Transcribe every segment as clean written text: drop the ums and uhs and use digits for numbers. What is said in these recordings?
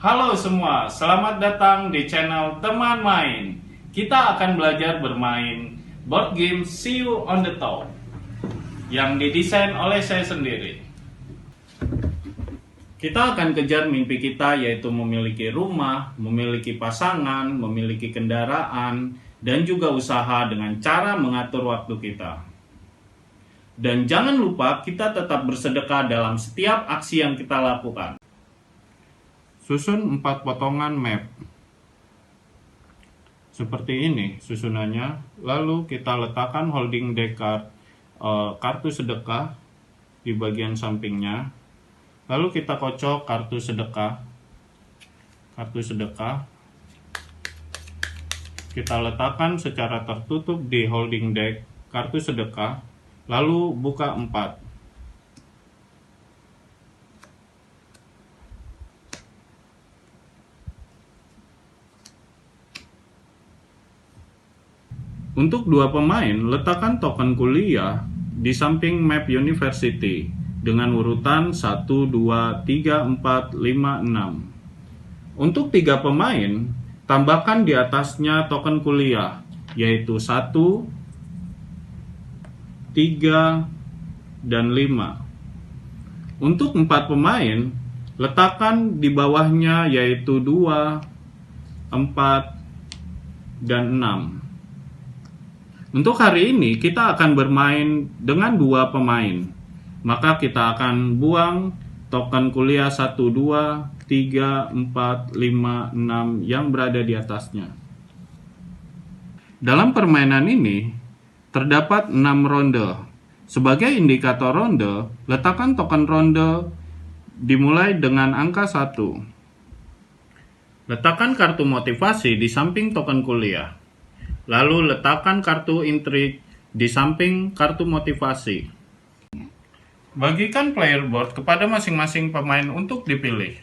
Halo semua, selamat datang di channel Teman Main. Kita akan belajar bermain board game See You on the Top yang didesain oleh saya sendiri. Kita akan kejar mimpi kita, yaitu memiliki rumah, memiliki pasangan, memiliki kendaraan, dan juga usaha dengan cara mengatur waktu kita. Dan jangan lupa kita tetap bersedekah dalam setiap aksi yang kita lakukan. Susun 4 potongan map. Seperti ini susunannya. Lalu kita letakkan holding deck kartu sedekah di bagian sampingnya. Lalu kita kocok kartu sedekah. Kita letakkan secara tertutup di holding deck kartu sedekah. Lalu buka 4. Untuk 2 pemain, letakkan token kuliah di samping map University dengan urutan 1, 2, 3, 4, 5, 6. Untuk 3 pemain, tambahkan di atasnya token kuliah, yaitu 1, 3, dan 5. Untuk 4 pemain, letakkan di bawahnya yaitu 2, 4, dan 6. Untuk hari ini kita akan bermain dengan 2 pemain. Maka kita akan buang token kuliah 1, 2, 3, 4, 5, 6 yang berada di atasnya. Dalam permainan ini terdapat 6 ronde. Sebagai indikator ronde, letakkan token ronde dimulai dengan angka 1. Letakkan kartu motivasi di samping token kuliah. Lalu letakkan kartu intrik di samping kartu motivasi. Bagikan player board kepada masing-masing pemain untuk dipilih.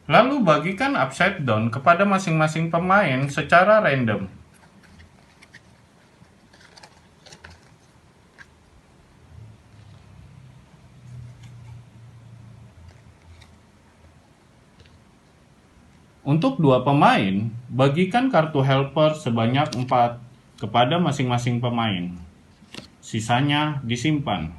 Lalu bagikan upside down kepada masing-masing pemain secara random. Untuk 2 pemain, bagikan kartu helper sebanyak 4 kepada masing-masing pemain. Sisanya disimpan.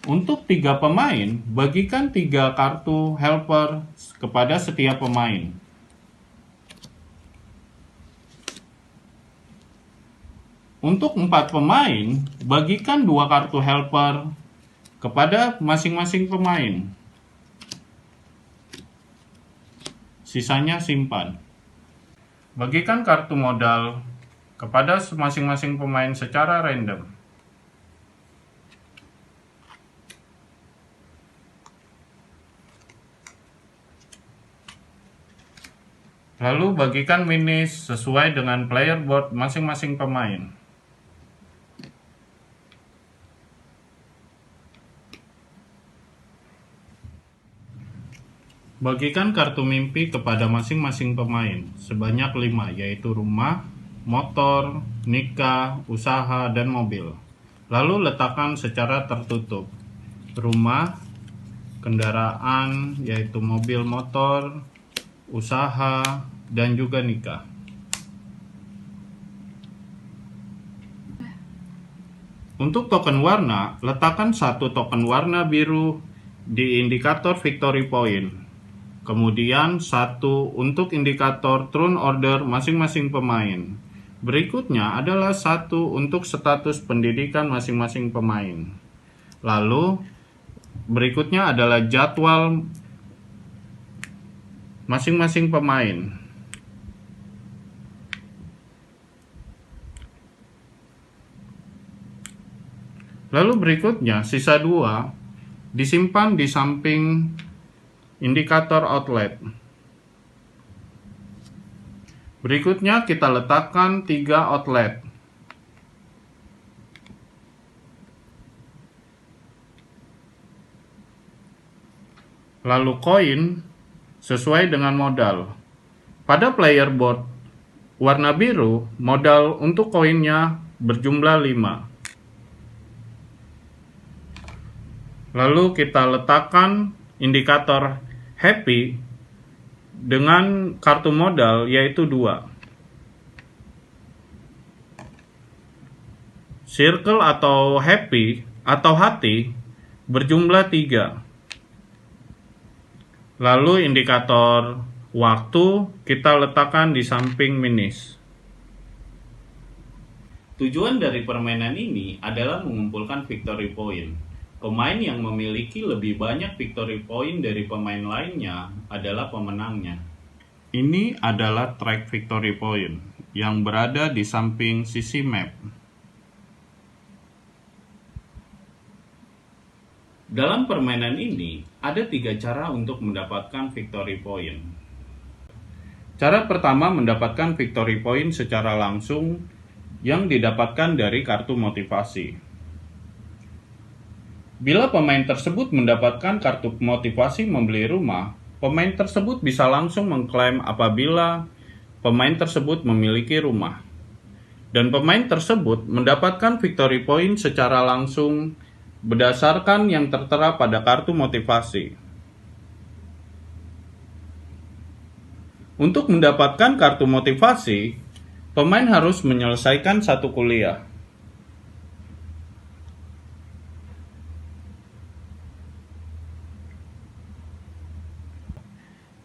Untuk 3 pemain, bagikan 3 kartu helper kepada setiap pemain. Untuk 4 pemain, bagikan 2 kartu helper kepada masing-masing pemain. Sisanya simpan. Bagikan kartu modal kepada masing-masing pemain secara random. Lalu bagikan minis sesuai dengan player board masing-masing pemain. Bagikan kartu mimpi kepada masing-masing pemain sebanyak 5, yaitu rumah, motor, nikah, usaha, dan mobil. Lalu letakkan secara tertutup. Rumah, kendaraan, yaitu mobil, motor, usaha, dan juga nikah. Untuk token warna, letakkan 1 token warna biru di indikator victory point. Kemudian 1 untuk indikator turn order masing-masing pemain. Berikutnya adalah 1 untuk status pendidikan masing-masing pemain. Lalu berikutnya adalah jadwal masing-masing pemain. Lalu berikutnya sisa 2 disimpan di samping indikator outlet. Berikutnya kita letakkan 3 outlet. Lalu koin sesuai dengan modal. Pada player board warna biru, modal untuk koinnya berjumlah 5. Lalu kita letakkan indikator happy dengan kartu modal yaitu 2. Circle atau happy atau hati berjumlah 3. Lalu indikator waktu kita letakkan di samping minus. Tujuan dari permainan ini adalah mengumpulkan victory point. Pemain yang memiliki lebih banyak victory point dari pemain lainnya adalah pemenangnya. Ini adalah track victory point yang berada di samping sisi map. Dalam permainan ini, ada 3 cara untuk mendapatkan victory point. Cara pertama mendapatkan victory point secara langsung yang didapatkan dari kartu motivasi. Bila pemain tersebut mendapatkan kartu motivasi membeli rumah, pemain tersebut bisa langsung mengklaim apabila pemain tersebut memiliki rumah. Dan pemain tersebut mendapatkan victory point secara langsung berdasarkan yang tertera pada kartu motivasi. Untuk mendapatkan kartu motivasi, pemain harus menyelesaikan 1 kuliah.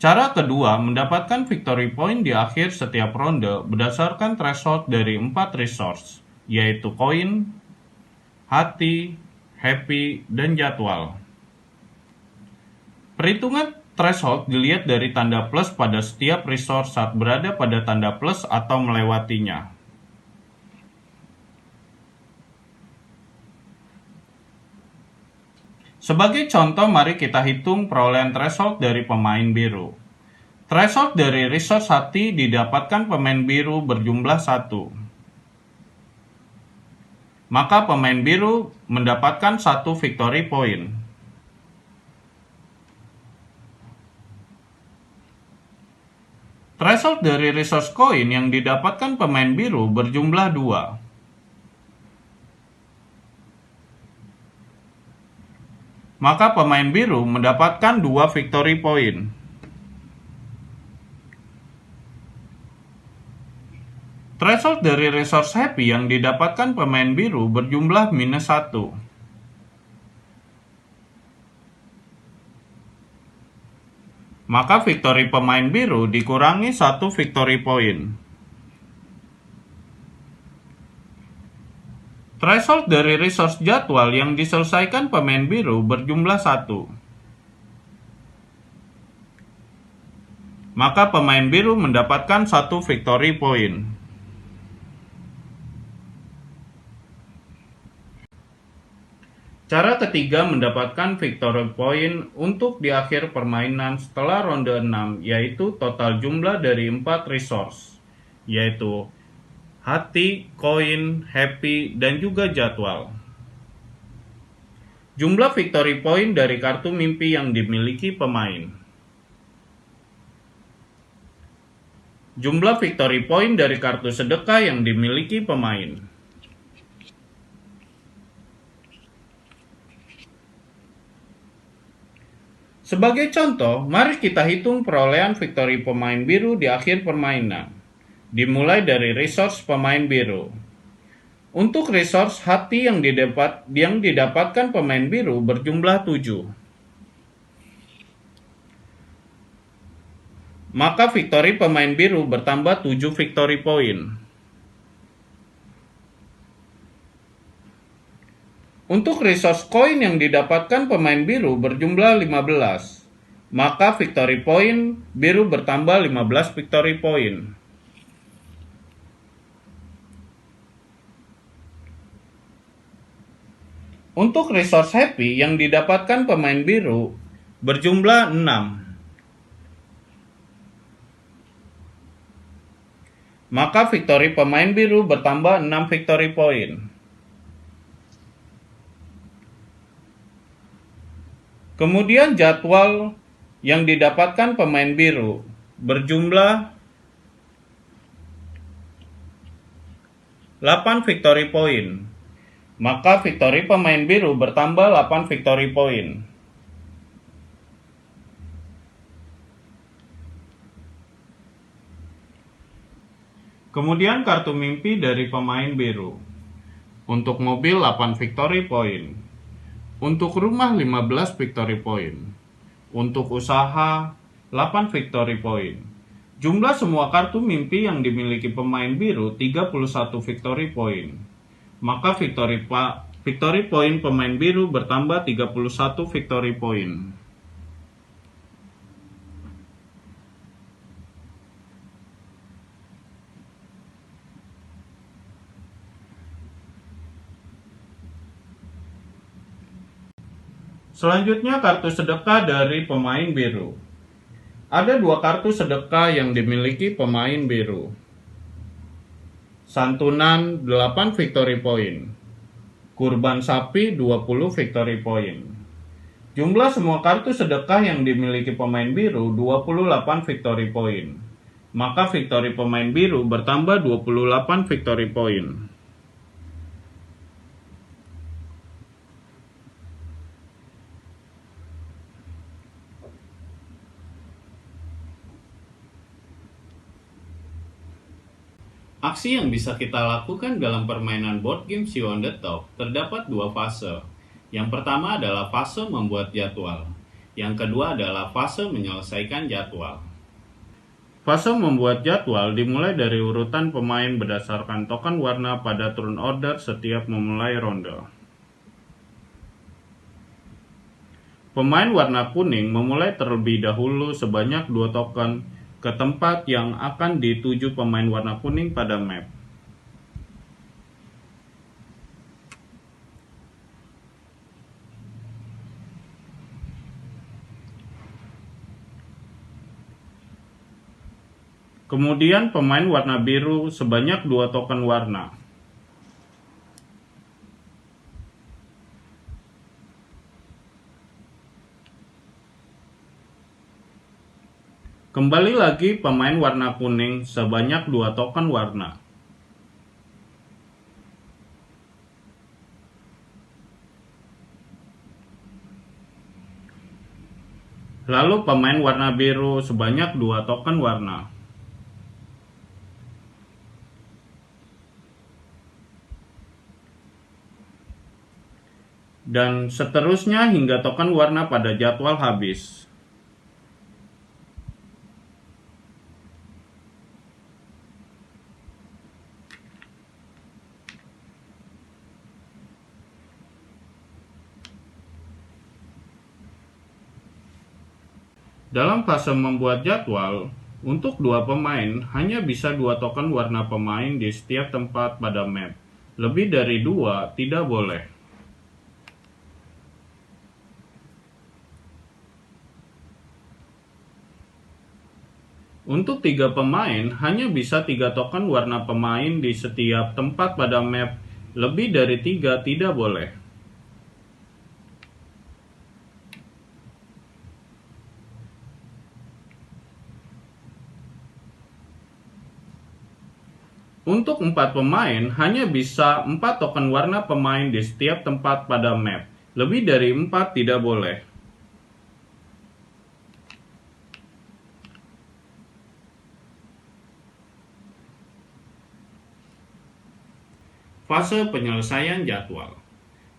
Cara kedua mendapatkan victory point di akhir setiap ronde berdasarkan threshold dari 4 resource, yaitu koin, hati, happy, dan jadwal. Perhitungan threshold dilihat dari tanda plus pada setiap resource saat berada pada tanda plus atau melewatinya. Sebagai contoh, mari kita hitung perolehan threshold dari pemain biru. Threshold dari resource hati didapatkan pemain biru berjumlah 1. Maka pemain biru mendapatkan 1 victory point. Threshold dari resource coin yang didapatkan pemain biru berjumlah 2. Maka pemain biru mendapatkan 2 victory point. Threshold dari resource happy yang didapatkan pemain biru berjumlah minus 1. Maka victory pemain biru dikurangi 1 victory point. Threshold dari resource jadwal yang diselesaikan pemain biru berjumlah 1. Maka pemain biru mendapatkan 1 victory point. Cara ketiga mendapatkan victory point untuk di akhir permainan setelah ronde 6, yaitu total jumlah dari 4 resource, yaitu hati, koin, happy, dan juga jadwal. Jumlah victory point dari kartu mimpi yang dimiliki pemain. Jumlah victory point dari kartu sedekah yang dimiliki pemain. Sebagai contoh, mari kita hitung perolehan victory pemain biru di akhir permainan. Dimulai dari resource pemain biru. Untuk resource hati yang didapatkan pemain biru berjumlah 7. Maka victory pemain biru bertambah 7 victory point. Untuk resource coin yang didapatkan pemain biru berjumlah 15. Maka victory point biru bertambah 15 victory point. Untuk resource happy yang didapatkan pemain biru berjumlah 6. Maka victory pemain biru bertambah 6 victory point. Kemudian jadwal yang didapatkan pemain biru berjumlah 8 victory point. Maka victory pemain biru bertambah 8 victory point. Kemudian kartu mimpi dari pemain biru. Untuk mobil 8 victory point. Untuk rumah 15 victory point. Untuk usaha 8 victory point. Jumlah semua kartu mimpi yang dimiliki pemain biru 31 victory point. Maka victory point pemain biru bertambah 31 victory point. Selanjutnya kartu sedekah dari pemain biru. Ada 2 kartu sedekah yang dimiliki pemain biru. Santunan 8 victory point. Kurban sapi 20 victory point. Jumlah semua kartu sedekah yang dimiliki pemain biru 28 victory point. Maka victory pemain biru bertambah 28 victory point. Aksi yang bisa kita lakukan dalam permainan board game See on the Top terdapat 2 fase. Yang pertama adalah fase membuat jadwal. Yang kedua adalah fase menyelesaikan jadwal. Fase membuat jadwal dimulai dari urutan pemain berdasarkan token warna pada turn order setiap memulai ronde. Pemain warna kuning memulai terlebih dahulu sebanyak 2 token ke tempat yang akan dituju pemain warna kuning pada map. Kemudian pemain warna biru sebanyak 2 token warna. Kembali lagi pemain warna kuning sebanyak 2 token warna. Lalu pemain warna biru sebanyak 2 token warna. Dan seterusnya hingga token warna pada jadwal habis. Dalam fase membuat jadwal, untuk 2 pemain hanya bisa 2 token warna pemain di setiap tempat pada map. Lebih dari 2 tidak boleh. Untuk 3 pemain hanya bisa 3 token warna pemain di setiap tempat pada map. Lebih dari 3 tidak boleh. Untuk 4 pemain, hanya bisa 4 token warna pemain di setiap tempat pada map. Lebih dari 4 tidak boleh. Fase penyelesaian jadwal.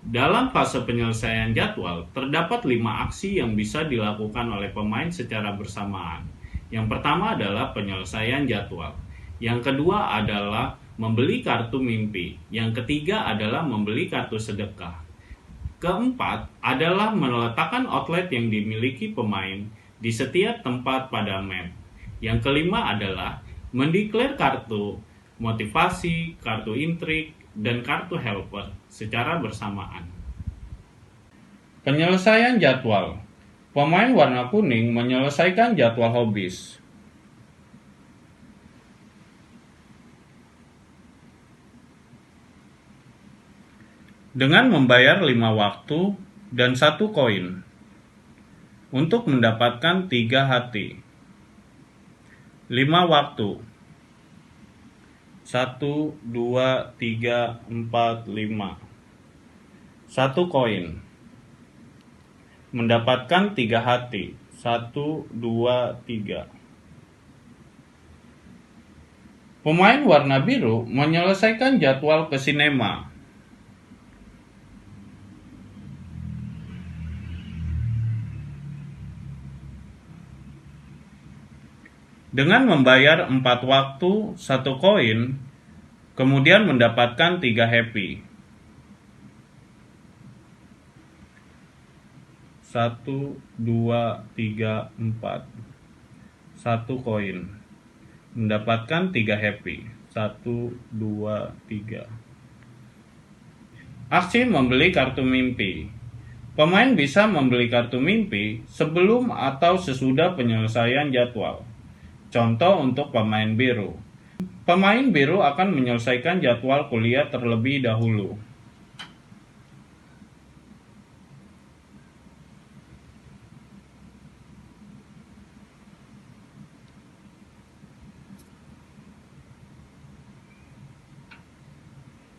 Dalam fase penyelesaian jadwal, terdapat 5 aksi yang bisa dilakukan oleh pemain secara bersamaan. Yang pertama adalah penyelesaian jadwal. Yang kedua adalah membeli kartu mimpi. Yang ketiga adalah membeli kartu sedekah. Keempat adalah meletakkan outlet yang dimiliki pemain di setiap tempat pada map. Yang kelima adalah mendeklar kartu motivasi, kartu intrik, dan kartu helper secara bersamaan. Penyelesaian jadwal. Pemain warna kuning menyelesaikan jadwal hobis. Dengan membayar 5 waktu dan 1 koin untuk mendapatkan 3 hati. 5 waktu. 1, 2, 3, 4, 5. 1 koin. Mendapatkan 3 hati. 1, 2, 3. Pemain warna biru menyelesaikan jadwal ke sinema. Dengan membayar 4 waktu 1 koin, kemudian mendapatkan 3 happy. 1, 2, 3, 4. 1 koin. Mendapatkan 3 happy. 1, 2, 3. Aksi membeli kartu mimpi. Pemain bisa membeli kartu mimpi sebelum atau sesudah penyelesaian jadwal. Contoh untuk pemain biru. Pemain biru akan menyelesaikan jadwal kuliah terlebih dahulu.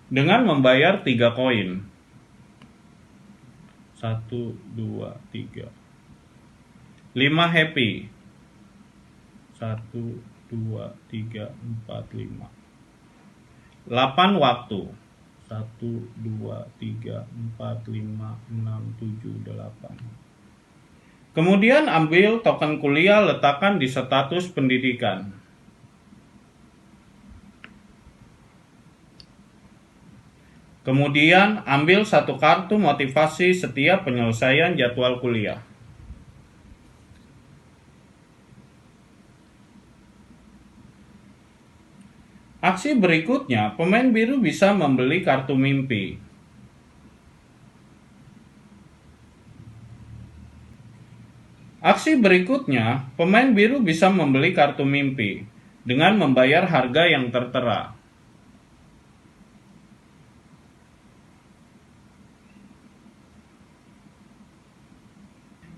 Dengan membayar 3 koin. 1, 2, 3. 5 happy. 1, 2, 3, 4, 5. 8 waktu. 1, 2, 3, 4, 5, 6, 7, 8. Kemudian ambil token kuliah, letakkan di status pendidikan. Kemudian ambil 1 kartu motivasi setiap penyelesaian jadwal kuliah. Aksi berikutnya, pemain biru bisa membeli kartu mimpi. Aksi berikutnya, pemain biru bisa membeli kartu mimpi dengan membayar harga yang tertera.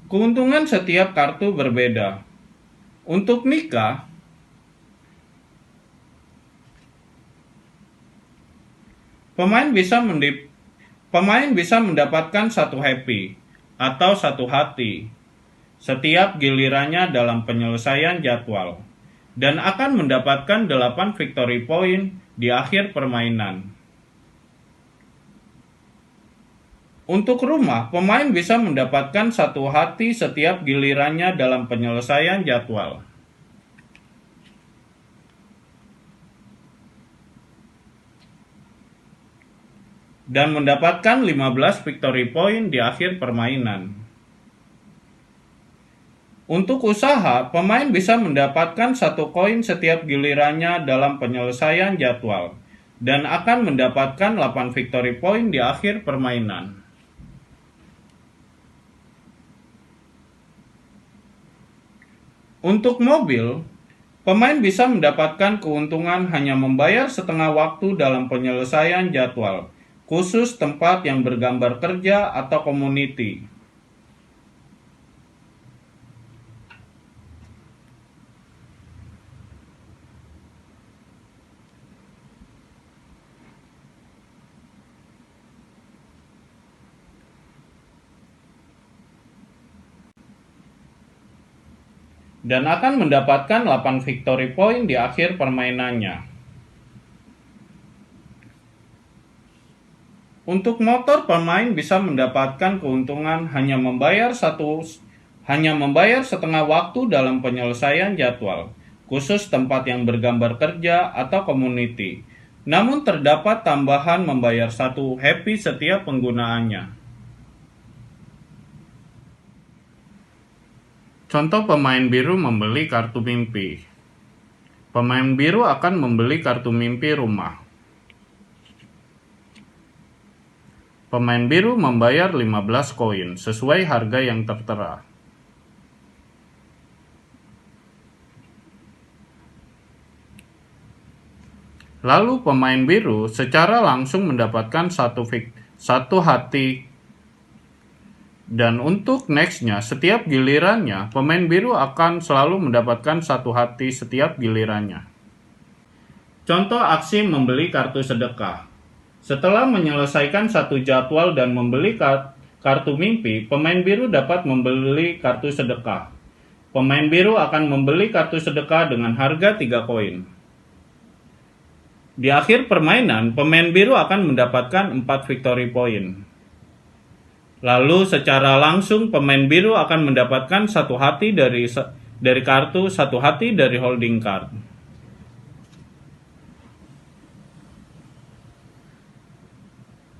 Keuntungan setiap kartu berbeda. Untuk nikah, pemain bisa mendapatkan 1 happy atau 1 hati setiap gilirannya dalam penyelesaian jadwal dan akan mendapatkan 8 victory point di akhir permainan. Untuk rumah, pemain bisa mendapatkan 1 hati setiap gilirannya dalam penyelesaian jadwal. Dan mendapatkan 15 victory point di akhir permainan. Untuk usaha, pemain bisa mendapatkan 1 koin setiap gilirannya dalam penyelesaian jadwal dan akan mendapatkan 8 victory point di akhir permainan. Untuk mobil, pemain bisa mendapatkan keuntungan hanya membayar setengah waktu dalam penyelesaian jadwal, khusus tempat yang bergambar kerja atau community. Dan akan mendapatkan 8 victory point di akhir permainannya. Untuk motor, pemain bisa mendapatkan keuntungan hanya membayar setengah waktu dalam penyelesaian jadwal, khusus tempat yang bergambar kerja atau community. Namun terdapat tambahan membayar 1 happy setiap penggunaannya. Contoh pemain biru membeli kartu mimpi. Pemain biru akan membeli kartu mimpi rumah. Pemain biru membayar 15 koin sesuai harga yang tertera. Lalu pemain biru secara langsung mendapatkan 1 hati. Dan untuk nextnya, setiap gilirannya, pemain biru akan selalu mendapatkan 1 hati setiap gilirannya. Contoh aksi membeli kartu sedekah. Setelah menyelesaikan satu jadwal dan membeli kartu mimpi, pemain biru dapat membeli kartu sedekah. Pemain biru akan membeli kartu sedekah dengan harga 3 koin. Di akhir permainan, pemain biru akan mendapatkan 4 victory point. Lalu secara langsung pemain biru akan mendapatkan satu hati dari kartu, satu hati dari holding card.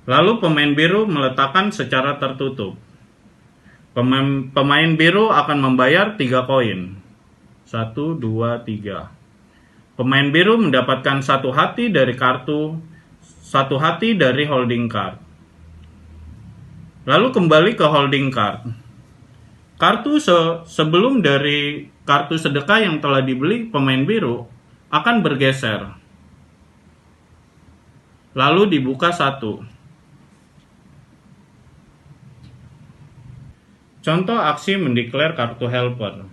Lalu pemain biru meletakkan secara tertutup. Pemain biru akan membayar 3 koin. 1, 2, 3. Pemain biru mendapatkan satu hati dari kartu, satu hati dari holding card. Lalu kembali ke holding card. Kartu sebelum dari kartu sedekah yang telah dibeli pemain biru akan bergeser. Lalu dibuka satu. Contoh aksi mendeklar kartu helper.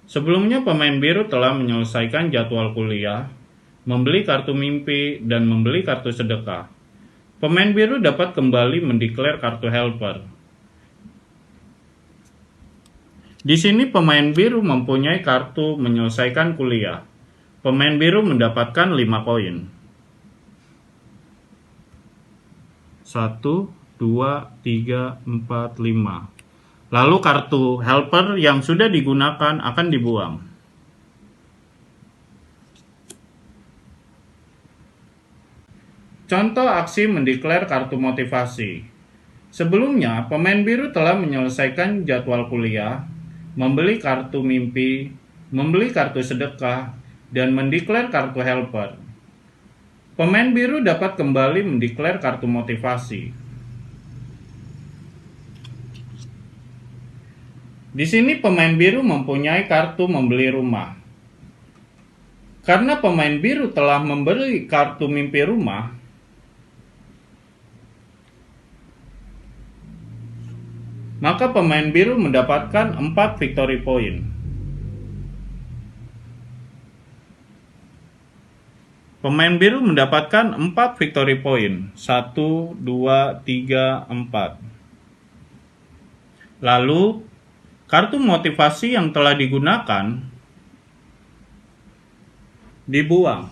Sebelumnya pemain biru telah menyelesaikan jadwal kuliah, membeli kartu mimpi, dan membeli kartu sedekah. Pemain biru dapat kembali mendeklar kartu helper. Di sini pemain biru mempunyai kartu menyelesaikan kuliah. Pemain biru mendapatkan 5 koin. 1, 2, 3, 4, 5. Lalu kartu helper yang sudah digunakan akan dibuang. Contoh aksi mendeklar kartu motivasi. Sebelumnya, pemain biru telah menyelesaikan jadwal kuliah, membeli kartu mimpi, membeli kartu sedekah, dan mendeklar kartu helper. Pemain biru dapat kembali mendeklar kartu motivasi. Di sini pemain biru mempunyai kartu membeli rumah. Karena pemain biru telah membeli kartu mimpi rumah, maka pemain biru mendapatkan 4 victory point. Pemain biru mendapatkan 4 victory point. 1, 2, 3, 4. Lalu kartu motivasi yang telah digunakan dibuang.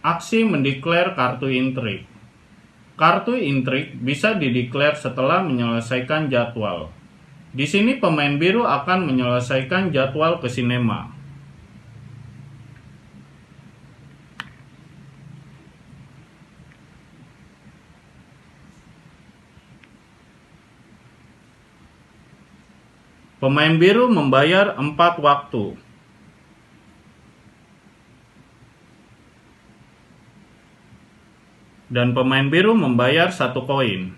Aksi mendeklar kartu intrik. Kartu intrik bisa dideklar setelah menyelesaikan jadwal. Di sini pemain biru akan menyelesaikan jadwal ke sinema. Pemain biru membayar 4 waktu. Dan pemain biru membayar 1 koin.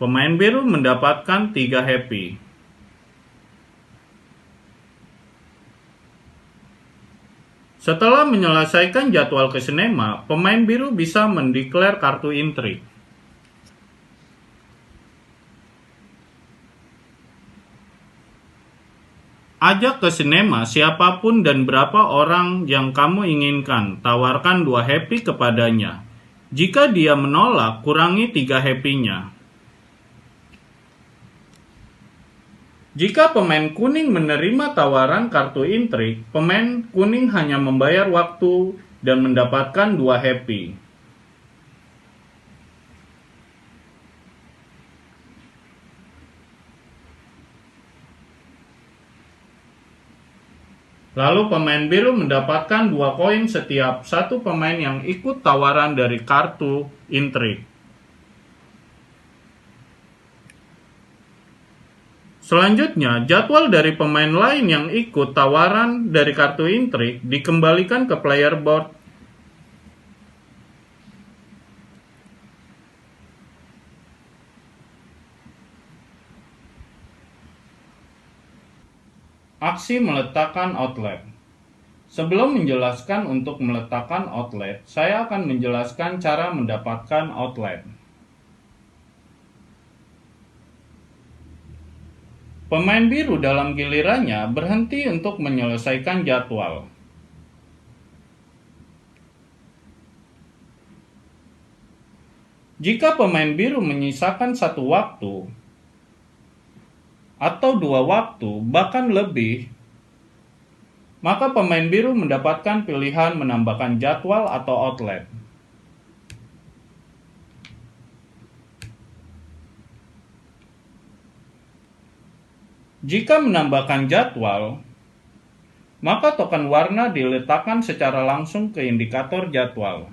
Pemain biru mendapatkan 3 happy. Setelah menyelesaikan jadwal ke sinema, pemain biru bisa mendeklar kartu intrik. Ajak ke sinema siapapun dan berapa orang yang kamu inginkan. Tawarkan 2 happy kepadanya. Jika dia menolak, kurangi 3 happy-nya. Jika pemain kuning menerima tawaran kartu intrik, pemain kuning hanya membayar waktu dan mendapatkan 2 happy. Lalu pemain biru mendapatkan 2 koin setiap satu pemain yang ikut tawaran dari kartu intrik. Selanjutnya, jadwal dari pemain lain yang ikut tawaran dari kartu intrik dikembalikan ke player board. Aksi meletakkan outlet. Sebelum menjelaskan untuk meletakkan outlet, saya akan menjelaskan cara mendapatkan outlet. Pemain biru dalam gilirannya berhenti untuk menyelesaikan jadwal. Jika pemain biru menyisakan satu waktu atau 2 waktu, bahkan lebih, maka pemain biru mendapatkan pilihan menambahkan jadwal atau outlet. Jika menambahkan jadwal, maka token warna diletakkan secara langsung ke indikator jadwal.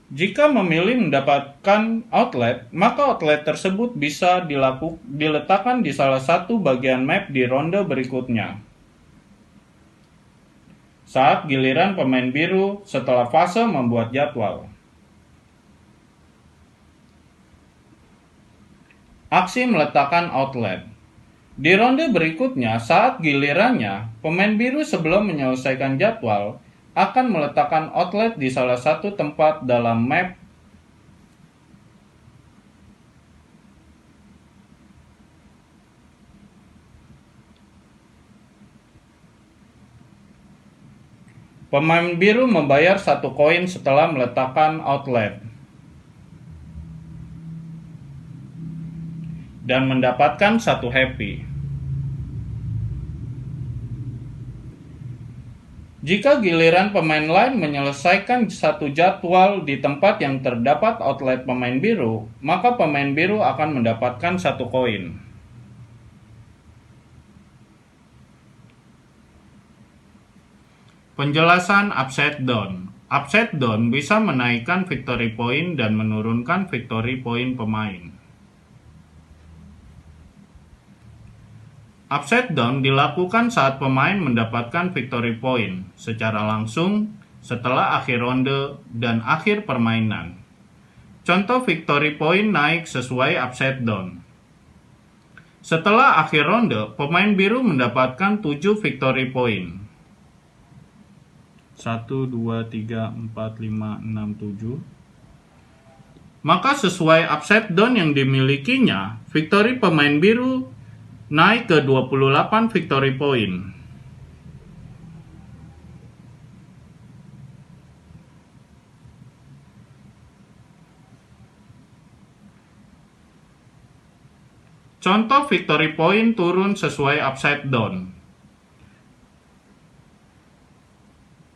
Jika memilih mendapatkan outlet, maka outlet tersebut bisa diletakkan di salah satu bagian map di ronde berikutnya. Saat giliran pemain biru setelah fase membuat jadwal. Aksi meletakkan outlet. Di ronde berikutnya, saat gilirannya, pemain biru sebelum menyelesaikan jadwal akan meletakkan outlet di salah satu tempat dalam map. Pemain biru membayar 1 koin setelah meletakkan outlet dan mendapatkan 1 happy. Jika giliran pemain lain menyelesaikan satu jadwal di tempat yang terdapat outlet pemain biru, maka pemain biru akan mendapatkan 1 koin. Penjelasan upside down. Upside down bisa menaikkan victory point dan menurunkan victory point pemain. Upside down dilakukan saat pemain mendapatkan victory point secara langsung setelah akhir ronde dan akhir permainan. Contoh victory point naik sesuai upside down. Setelah akhir ronde, pemain biru mendapatkan 7 victory point. 1, 2, 3, 4, 5, 6, 7. Maka sesuai upside down yang dimilikinya, victory pemain biru naik ke 28 victory point. Contoh victory point turun sesuai upside down.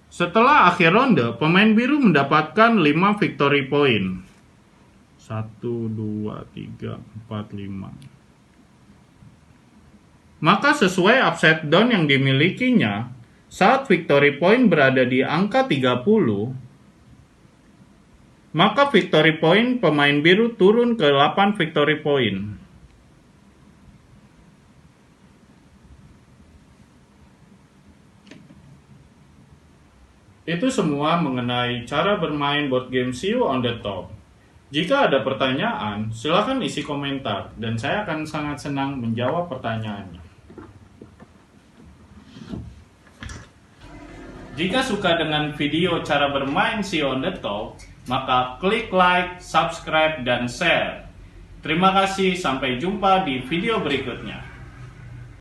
Setelah akhir ronde, pemain biru mendapatkan 5 victory point. 1, 2, 3, 4, 5. Maka sesuai upside down yang dimilikinya, saat victory point berada di angka 30, maka victory point pemain biru turun ke 8 victory point. Itu semua mengenai cara bermain board game See You on the Top. Jika ada pertanyaan, silakan isi komentar dan saya akan sangat senang menjawab pertanyaannya. Jika suka dengan video cara bermain See You on the Top, maka klik like, subscribe, dan share. Terima kasih, sampai jumpa di video berikutnya.